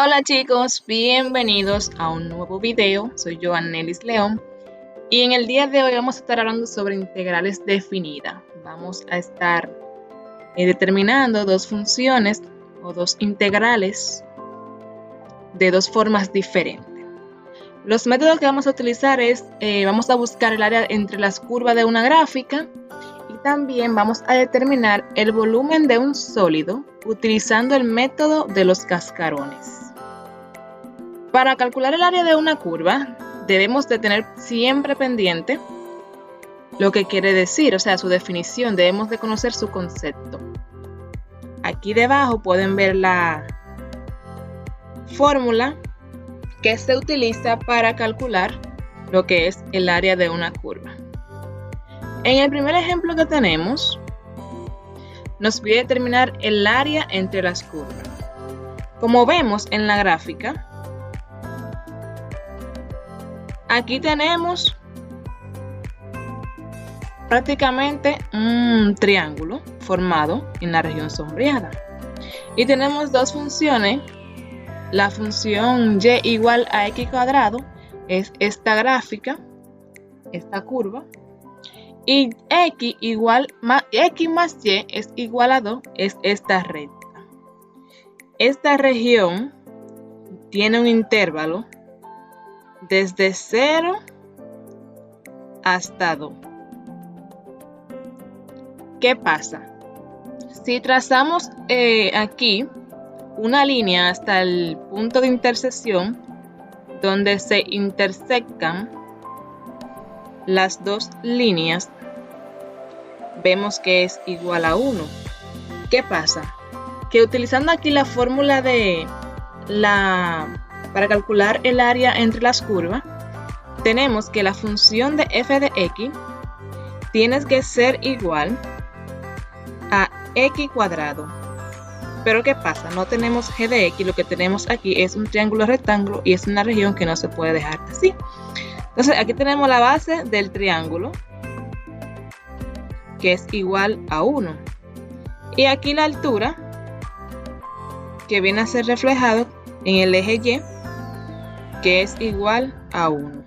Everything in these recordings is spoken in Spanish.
Hola chicos, bienvenidos a un nuevo video. Soy yo, Anelis León, y en el día de hoy vamos a estar hablando sobre integrales definidas. Vamos a estar determinando dos funciones o dos integrales de dos formas diferentes. Los métodos que vamos a utilizar es, vamos a buscar el área entre las curvas de una gráfica y también vamos a determinar el volumen de un sólido utilizando el método de los cascarones. Para calcular el área de una curva, debemos de tener siempre pendiente lo que quiere decir, o sea, su definición. Debemos de conocer su concepto. Aquí debajo pueden ver la fórmula que se utiliza para calcular lo que es el área de una curva. En el primer ejemplo que tenemos, nos pide determinar el área entre las curvas. Como vemos en la gráfica, aquí tenemos prácticamente un triángulo formado en la región sombreada. Y tenemos dos funciones. La función y igual a x cuadrado es esta gráfica, esta curva. Y x más y es igual a 2 es esta recta. Esta región tiene un intervalo desde 0 hasta 2. ¿Qué pasa? Si trazamos aquí una línea hasta el punto de intersección donde se intersectan las dos líneas, vemos que es igual a 1. ¿Qué pasa? Que utilizando aquí la fórmula para calcular el área entre las curvas, tenemos que la función de f de x tiene que ser igual a x cuadrado. Pero ¿qué pasa? No tenemos g de x, lo que tenemos aquí es un triángulo rectángulo y es una región que no se puede dejar así. Entonces aquí tenemos la base del triángulo, que es igual a 1. Y aquí la altura, que viene a ser reflejado en el eje y, que es igual a 1.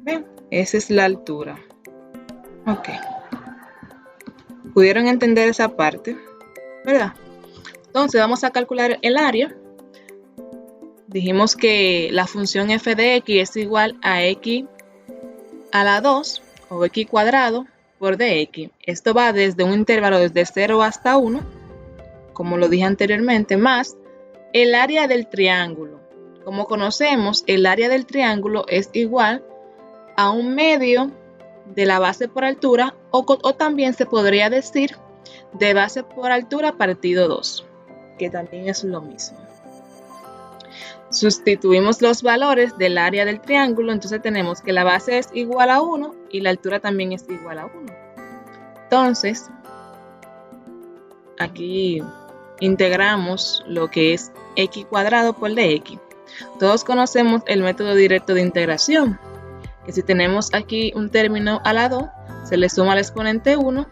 ¿Ven? Esa es la altura. Ok. ¿Pudieron entender esa parte? ¿Verdad? Entonces vamos a calcular el área. Dijimos que la función f de x es igual a x a la 2 o x cuadrado por dx. Esto va desde un intervalo desde 0 hasta 1, como lo dije anteriormente, más el área del triángulo. Como conocemos, el área del triángulo es igual a un medio de la base por altura o también se podría decir de base por altura partido 2, que también es lo mismo. Sustituimos los valores del área del triángulo, entonces tenemos que la base es igual a 1 y la altura también es igual a 1. Entonces, aquí integramos lo que es x cuadrado por dx. Todos conocemos el método directo de integración, que si tenemos aquí un término a la 2, se le suma al exponente 1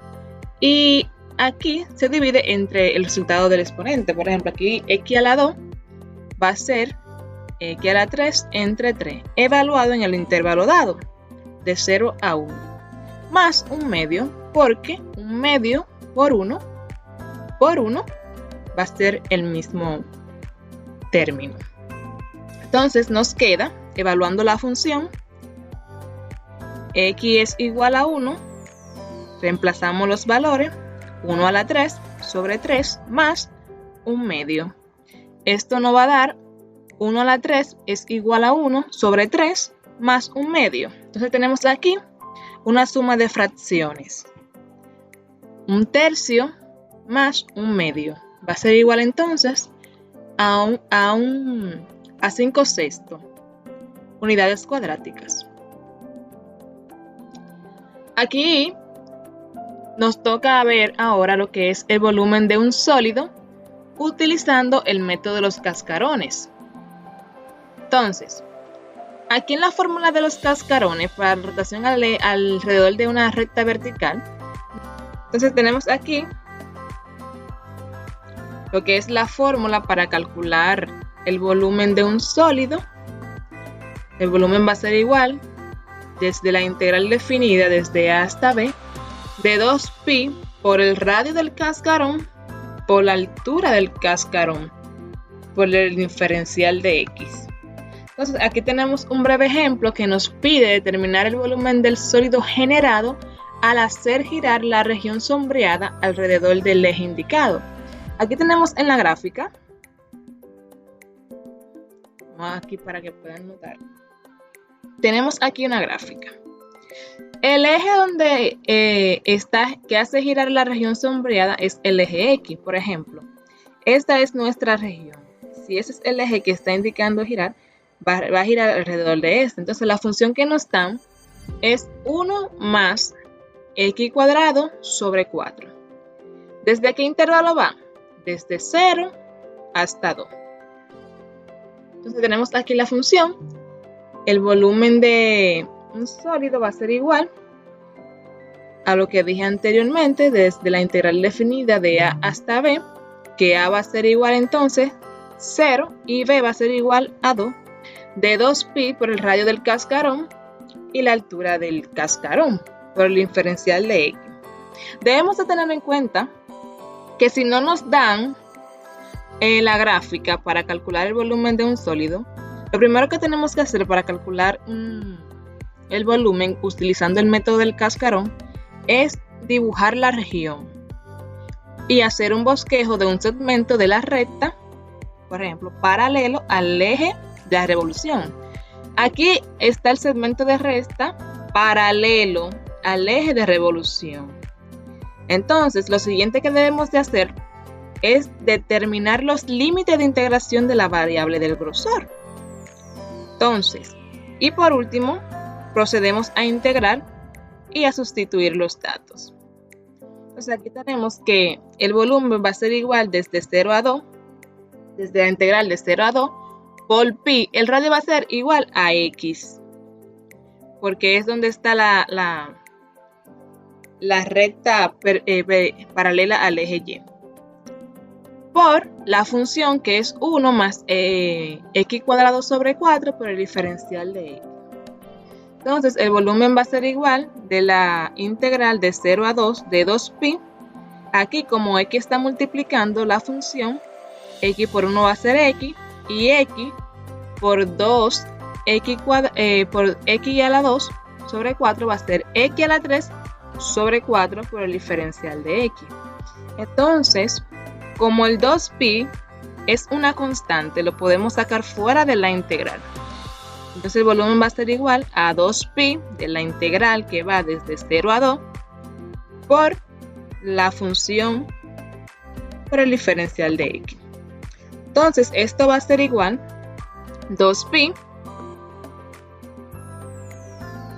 y aquí se divide entre el resultado del exponente. Por ejemplo, aquí x a la 2 va a ser x a la 3 entre 3, evaluado en el intervalo dado, de 0 a 1, más un medio, porque un medio por 1 va a ser el mismo término. Entonces nos queda, evaluando la función, x es igual a 1, reemplazamos los valores, 1 a la 3 sobre 3 más un medio. Esto nos va a dar 1 a la 3 es igual a 1 sobre 3 más un medio. Entonces tenemos aquí una suma de fracciones. Un tercio más un medio. Va a ser igual entonces a 5/6 unidades cuadráticas. Aquí nos toca ver ahora lo que es el volumen de un sólido utilizando el método de los cascarones. Entonces, aquí en la fórmula de los cascarones para la rotación alrededor de una recta vertical, entonces tenemos aquí lo que es la fórmula para calcular el volumen de un sólido. El volumen va a ser igual desde la integral definida desde A hasta B de 2pi por el radio del cascarón por la altura del cascarón por el diferencial de X. Entonces aquí tenemos un breve ejemplo que nos pide determinar el volumen del sólido generado al hacer girar la región sombreada alrededor del eje indicado. Aquí tenemos en la gráfica, vamos aquí para que puedan notar, tenemos aquí una gráfica. El eje donde que hace girar la región sombreada es el eje X, por ejemplo. Esta es nuestra región. Si ese es el eje que está indicando girar, va a girar alrededor de este. Entonces la función que nos dan es 1 más x cuadrado sobre 4. ¿Desde qué intervalo va? Desde 0 hasta 2. Entonces tenemos aquí la función. El volumen de un sólido va a ser igual a lo que dije anteriormente desde la integral definida de A hasta B, que A va a ser igual entonces 0 y B va a ser igual a 2 de 2pi por el radio del cascarón y la altura del cascarón por el diferencial de X. Debemos de tener en cuenta que si no nos dan la gráfica para calcular el volumen de un sólido, lo primero que tenemos que hacer para calcular el volumen utilizando el método del cascarón es dibujar la región y hacer un bosquejo de un segmento de la recta, por ejemplo, paralelo al eje de la revolución. Aquí está el segmento de recta paralelo al eje de revolución. Entonces, lo siguiente que debemos de hacer es determinar los límites de integración de la variable del grosor. Entonces, y por último, procedemos a integrar y a sustituir los datos. Entonces aquí tenemos que el volumen va a ser igual desde 0 a 2, desde la integral de 0 a 2, por pi, el radio va a ser igual a X, porque es donde está la recta paralela al eje Y, por la función que es 1 más x cuadrado sobre 4 por el diferencial de X. Entonces el volumen va a ser igual de la integral de 0 a 2 de 2pi. Aquí como X está multiplicando la función, X por 1 va a ser X y X por 2 por X a la 2 sobre 4 va a ser X a la 3 sobre 4 por el diferencial de X. Entonces, como el 2pi es una constante, lo podemos sacar fuera de la integral. Entonces el volumen va a ser igual a 2pi de la integral que va desde 0 a 2 por la función por el diferencial de X. Entonces esto va a ser igual 2pi.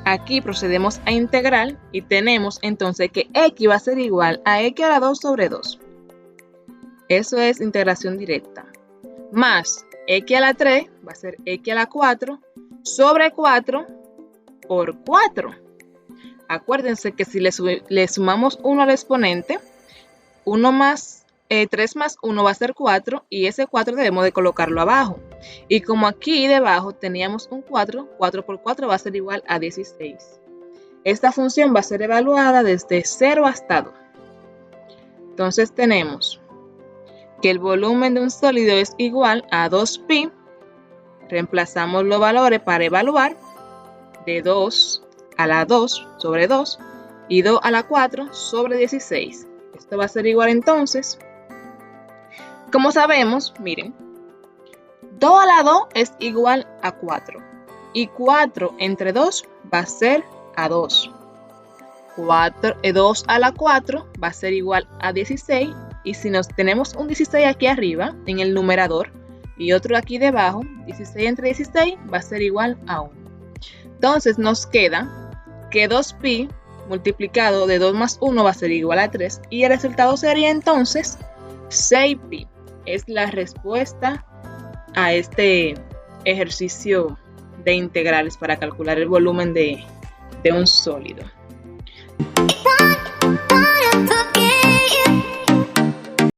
Aquí procedemos a integrar y tenemos entonces que X va a ser igual a X a la 2 sobre 2. Eso es integración directa. Más X a la 3 va a ser X a la 4 sobre 4 por 4. Acuérdense que si le sumamos 1 al exponente, 3 más 1 va a ser 4 y ese 4 debemos de colocarlo abajo. Y como aquí debajo teníamos un 4, 4 por 4 va a ser igual a 16. Esta función va a ser evaluada desde 0 hasta 2. Entonces tenemos que el volumen de un sólido es igual a 2pi. Reemplazamos los valores para evaluar de 2 a la 2 sobre 2 y 2 a la 4 sobre 16. Esto va a ser igual entonces, como sabemos, miren, 2 a la 2 es igual a 4 y 4 entre 2 va a ser a 2. 2 a la 4 va a ser igual a 16 y si tenemos un 16 aquí arriba en el numerador y otro aquí debajo, 16 entre 16 va a ser igual a 1. Entonces nos queda que 2pi multiplicado de 2 más 1 va a ser igual a 3 y el resultado sería entonces 6pi. Es la respuesta a este ejercicio de integrales para calcular el volumen de un sólido.